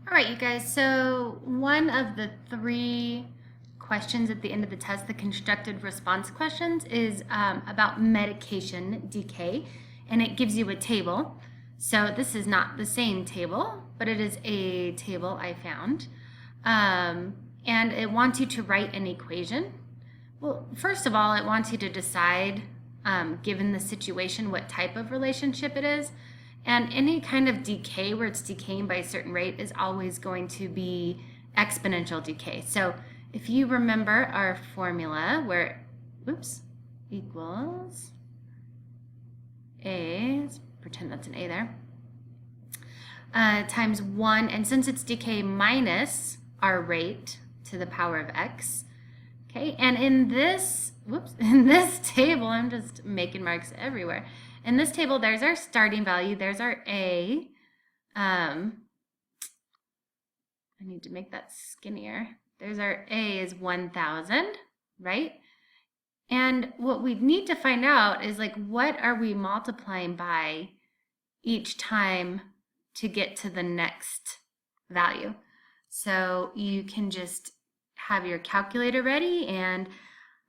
All right, you guys, so one of the three questions at the end of the test, the constructed response questions, is about medication decay, and it gives you a table. So this is not the same table, but it is a table I found. And it wants you to write an equation. Well, first of all, it wants you to decide, given the situation, what type of relationship it is. And any kind of decay where it's decaying by a certain rate is always going to be exponential decay. So if you remember our formula where, equals A, let's pretend that's an A there, times 1, and since it's decay minus our rate to the power of x, okay, and in this table, I'm just making marks everywhere. In this table, there's our starting value, there's our A. I need to make that skinnier. There's our A is 1,000, right? And what we need to find out is, like, what are we multiplying by each time to get to the next value? So you can just have your calculator ready, and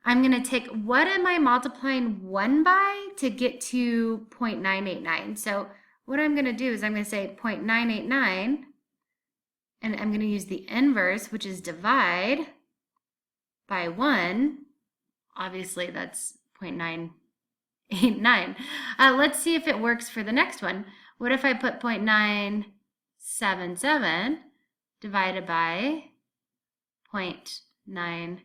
I'm going to take, what am I multiplying 1 by to get to 0.989? So what I'm going to do is I'm going to say 0.989, and I'm going to use the inverse, which is divide by 1. Obviously, that's 0.989. Let's see if it works for the next one. What if I put 0.977 divided by 0.989?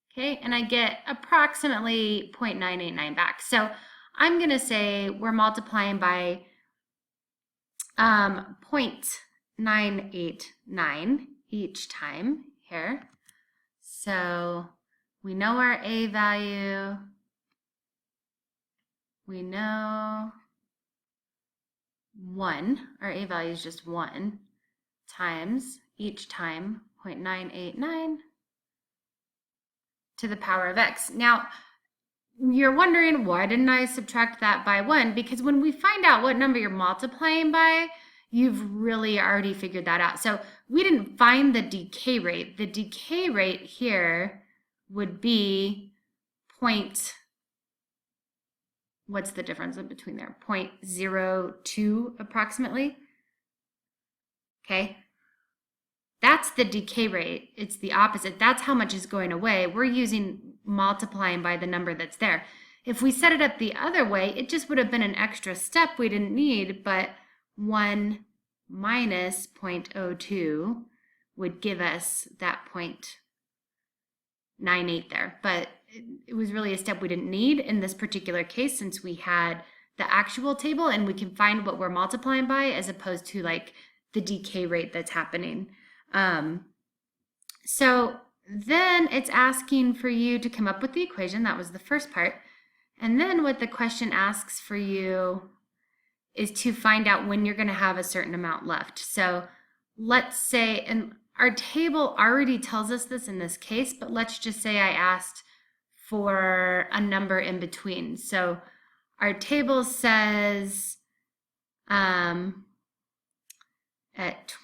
Okay, and I get approximately 0.989 back. So I'm going to say we're multiplying by 0.989 each time here. So we know our A value. We know 1. Our A value is just 1 times each time 0.989 to the power of x. Now, you're wondering, why didn't I subtract that by 1? Because when we find out what number you're multiplying by, you've really already figured that out. So we didn't find the decay rate. The decay rate here would be what's the difference between there? 0.02 approximately. Okay. That's the decay rate. It's the opposite. That's how much is going away. We're using multiplying by the number that's there. If we set it up the other way, it just would have been an extra step we didn't need, but 1 minus 0.02 would give us that 0.98 there. But it was really a step we didn't need in this particular case, since we had the actual table and we can find what we're multiplying by, as opposed to like the decay rate that's happening. So then it's asking for you to come up with the equation. That was the first part. And then what the question asks for you is to find out when you're going to have a certain amount left. So let's say, and our table already tells us this in this case, but let's just say I asked for a number in between. So our table says at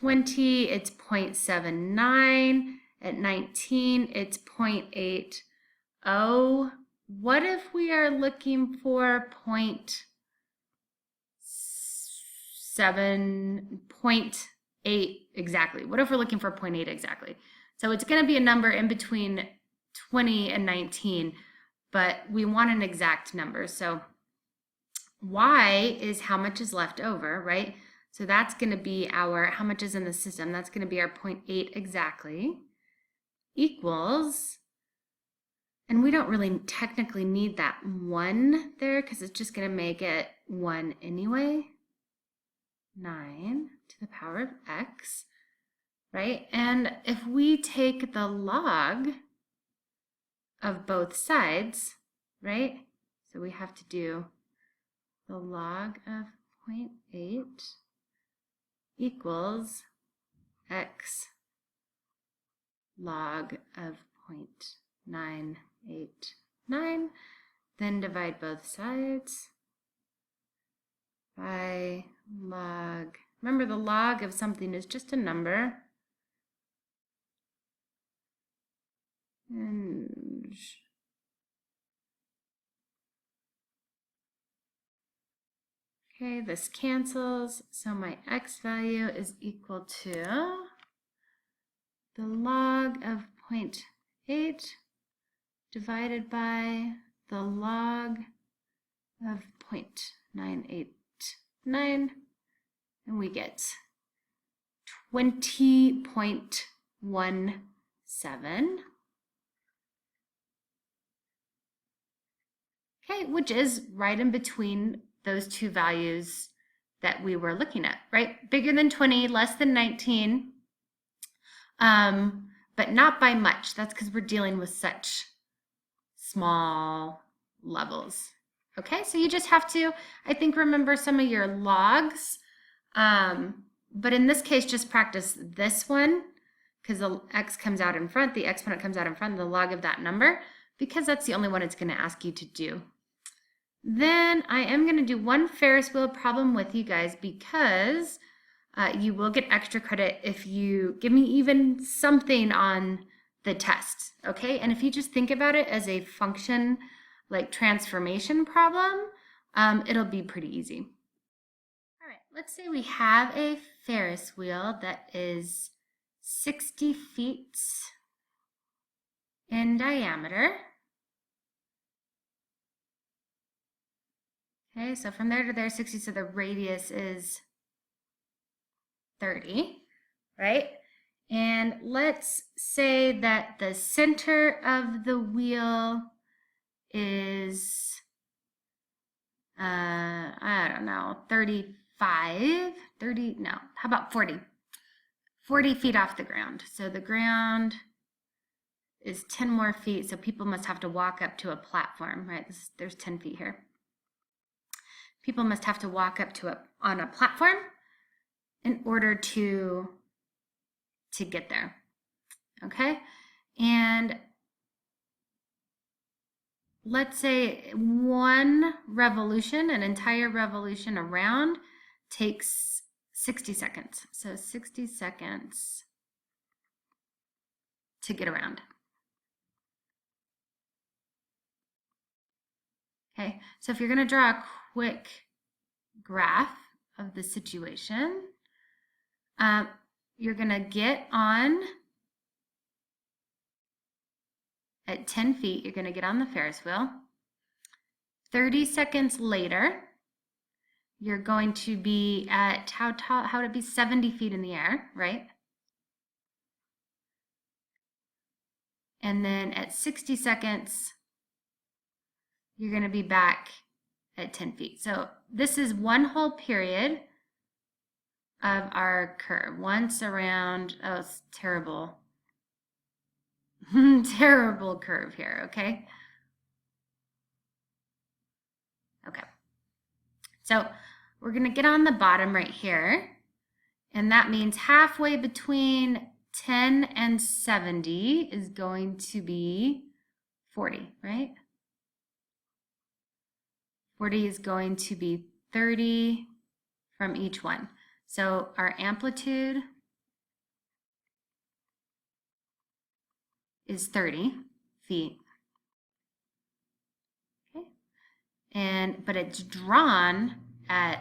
20, it's 0.79. At 19, it's 0.80. What if we are looking for 0.8 exactly? What if we're looking for 0.8 exactly? So it's going to be a number in between 20 and 19, but we want an exact number. So y is how much is left over, right? So that's going to be our, how much is in the system? That's going to be our 0.8 exactly, equals, and we don't really technically need that 1 there because it's just going to make it 1 anyway, 9 to the power of x, right? And if we take the log of both sides, right? So we have to do the log of 0.8 equals x log of 0.989, then divide both sides by log Remember, the log of something is just a number. And okay, this cancels, so my x value is equal to the log of 0.8 divided by the log of 0.989, and we get 20.17. Okay, which is right in between those two values that we were looking at, right? Bigger than 20, less than 19, but not by much. That's because we're dealing with such small levels. Okay, so you just have to, I think, remember some of your logs, but in this case, just practice this one, because the x comes out in front, the exponent comes out in front of the log of that number, because that's the only one it's going to ask you to do. Then I am going to do one Ferris wheel problem with you guys, because you will get extra credit if you give me even something on the test, okay? And if you just think about it as a function like transformation problem, it'll be pretty easy. All right, let's say we have a Ferris wheel that is 60 feet in diameter. Okay, so from there to there, 60, so the radius is 30, right? And let's say that the center of the wheel is, I don't know, 35, 30, no, how about 40? 40 feet off the ground. So the ground is 10 more feet, so people must have to walk up to a platform, right? There's 10 feet here. People must have to walk up to on a platform in order to get there, okay? And let's say one revolution, an entire revolution around, takes 60 seconds. So 60 seconds to get around. Okay, so if you're going to draw a quick graph of the situation, you're going to get on at 10 feet, you're going to get on the Ferris wheel. 30 seconds later, you're going to be at, how tall, how would it be, 70 feet in the air, right? And then at 60 seconds, you're going to be back at 10 feet. So this is one whole period of our curve. Once around, oh, it's terrible. Terrible curve here, okay? Okay. So we're going to get on the bottom right here, and that means halfway between 10 and 70 is going to be 40, right? 40 is going to be 30 from each one. So our amplitude is 30 feet. Okay. But it's drawn at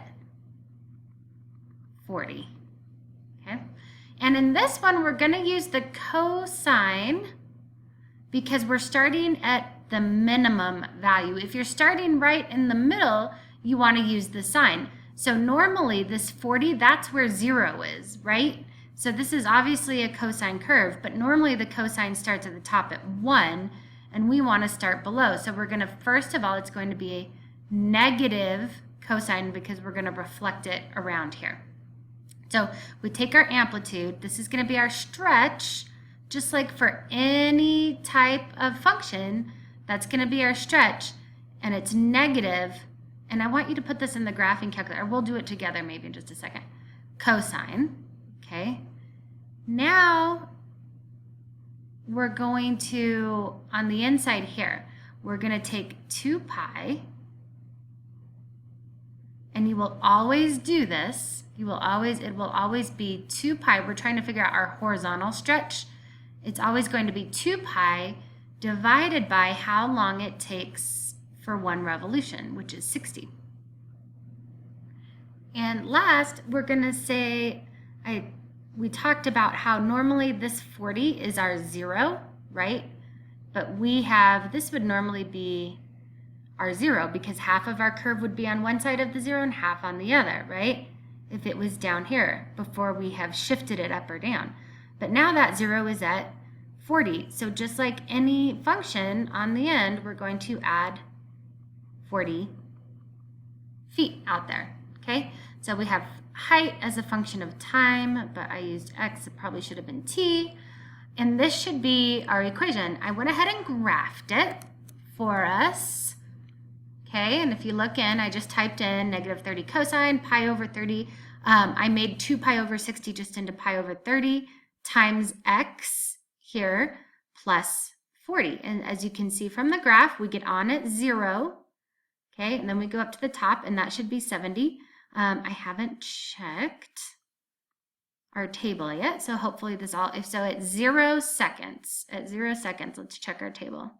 40. Okay. And in this one, we're going to use the cosine because we're starting at the minimum value. If you're starting right in the middle, you want to use the sine. So normally this 40, that's where 0 is, right? So this is obviously a cosine curve, but normally the cosine starts at the top at 1, and we want to start below. So we're going to, first of all, it's going to be a negative cosine because we're going to reflect it around here. So we take our amplitude. This is going to be our stretch, just like for any type of function. That's going to be our stretch, and it's negative. And I want you to put this in the graphing calculator. We'll do it together maybe in just a second. Cosine, okay? Now we're going to, on the inside here, we're going to take 2 pi, and you will always do this. It will always be 2 pi. We're trying to figure out our horizontal stretch. It's always going to be 2 pi divided by how long it takes for 1 revolution, which is 60. And last, we're going to say, we talked about how normally this 40 is our 0, right? But this would normally be our 0 because half of our curve would be on one side of the 0 and half on the other, right? If it was down here before we have shifted it up or down. But now that 0 is at 40. So just like any function on the end, we're going to add 40 feet out there, okay? So we have height as a function of time, but I used x, it probably should have been t. And this should be our equation. I went ahead and graphed it for us, okay? And if you look in, I just typed in negative 30 cosine, pi over 30. I made 2 pi over 60 just into pi over 30 times x here plus 40. And as you can see from the graph, we get on at 0, okay? And then we go up to the top, and that should be 70. I haven't checked our table yet, so hopefully this all, if so at 0 seconds, let's check our table.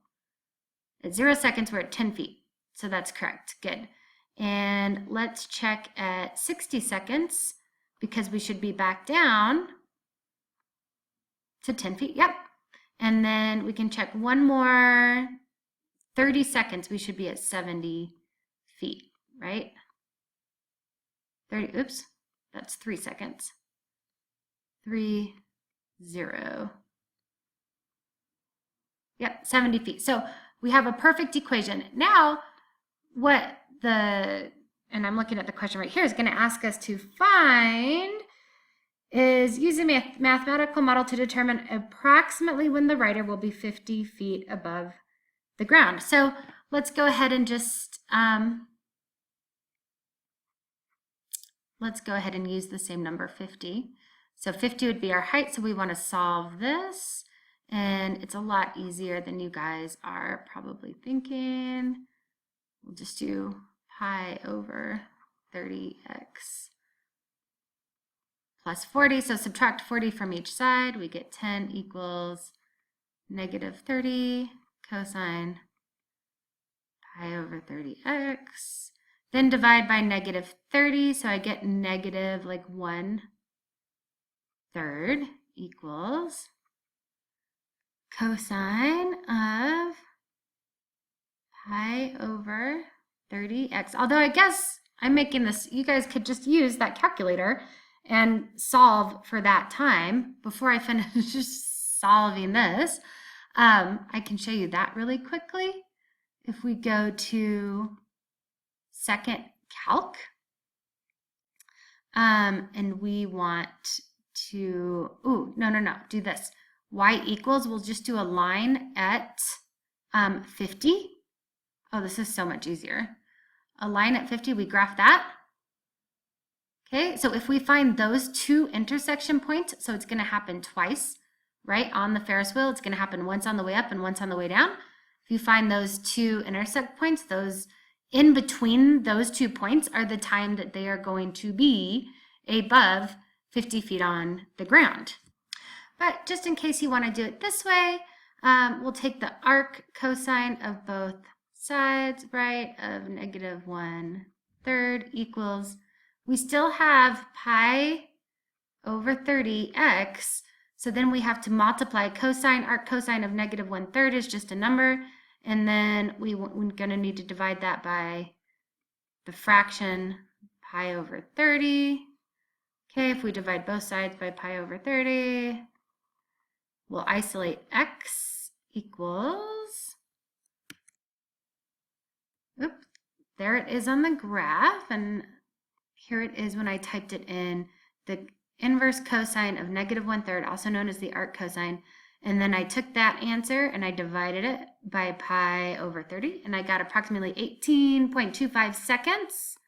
At 0 seconds, we're at 10 feet, so that's correct, good. And let's check at 60 seconds, because we should be back down to 10 feet, yep. And then we can check one more, 30 seconds, we should be at 70 feet, right? 30, oops, that's 3 seconds. 3, 0. Yep, 70 feet. So we have a perfect equation. Now, and I'm looking at the question right here, is going to ask us to find is using a mathematical model to determine approximately when the rider will be 50 feet above the ground. So let's go ahead and just let's go ahead and use the same number, 50. So 50 would be our height, so we want to solve this. And it's a lot easier than you guys are probably thinking. We'll just do pi over 30x plus 40. So subtract 40 from each side. We get 10 equals negative 30 cosine pi over 30x. Then divide by negative 30, so I get negative like 1/3 equals cosine of pi over 30x. Although I guess I'm making this, you guys could just use that calculator and solve for that time before I finish solving this. I can show you that really quickly. If we go to second calc, and we want to, do this. Y equals, we'll just do a line at 50. Oh, this is so much easier. A line at 50, we graph that. Okay, so if we find those two intersection points, so it's going to happen twice, right? On the Ferris wheel, it's going to happen once on the way up and once on the way down. If you find those two intersect points, those in between those 2 points are the time that they are going to be above 50 feet on the ground. But just in case you want to do it this way, we'll take the arc cosine of both sides, right, of negative 1/3 equals, we still have pi over 30x, so then we have to multiply cosine, arc cosine of negative 1/3 is just a number, and then we're going to need to divide that by the fraction pi over 30. Okay, if we divide both sides by pi over 30, we'll isolate x equals, oops, there it is on the graph, and here it is when I typed it in, the inverse cosine of negative 1/3, also known as the arc cosine. And then I took that answer and I divided it by pi over 30, and I got approximately 18.25 seconds.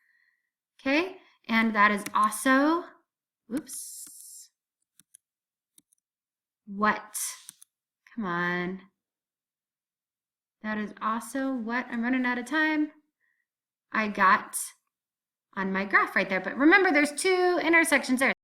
Okay, and that is also, oops, what? Come on. That is also what? I'm running out of time. I got on my graph right there. But remember, there's two intersections there.